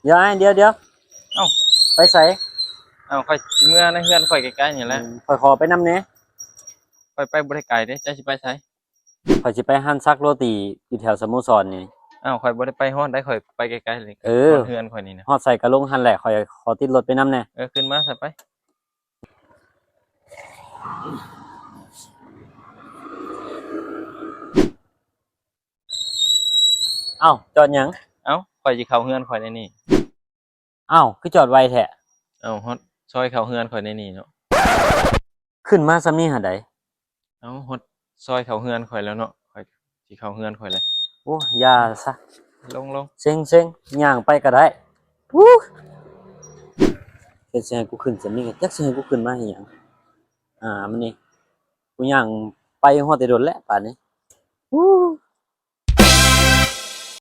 เดี๋ยวเอ้าไปใส่ ค่อยสิเมื่อในเฮือนข่อยใกล้ๆนี่แหละข่อยขอไปนำแหน่ข่อยไปบ่ได้ไกลเด้เจ้าสิไปไสข่อยสิไปหันซักโรตีอยู่แถวสโมสรนี่ข่อยบ่ได้ไปฮอดได้ข่อยไปไกลๆเลยฮอดเฮือนข่อยนี่นะฮอดใส่กะลงหันแหละข่อยขอติดรถไปนำแหน่ขึ้นมาซะไปอ้าวจอดหยังข่อยสิเข้าเฮือนข่อยในนี่อ้าวคือจอดไวแท้ฮอดซอยเข้าเฮือนข่อยในนี่เนาะขึ้นมาซำนี้หาใดฮอดซอยเข้าเฮือนข่อยแล้วเนาะข่อยสิเข้าเฮือนข่อยเลยโอ้อย่าซะลงเซ็งย่างไปก็ได้วู้เฮ็ดสิให้กูขึ้นซำนี้ก็จักสิให้กูขึ้นมาเฮ็ดหยังมันนี่กูย่างไปฮอดแต่โดนแล้วป่านนี้วู้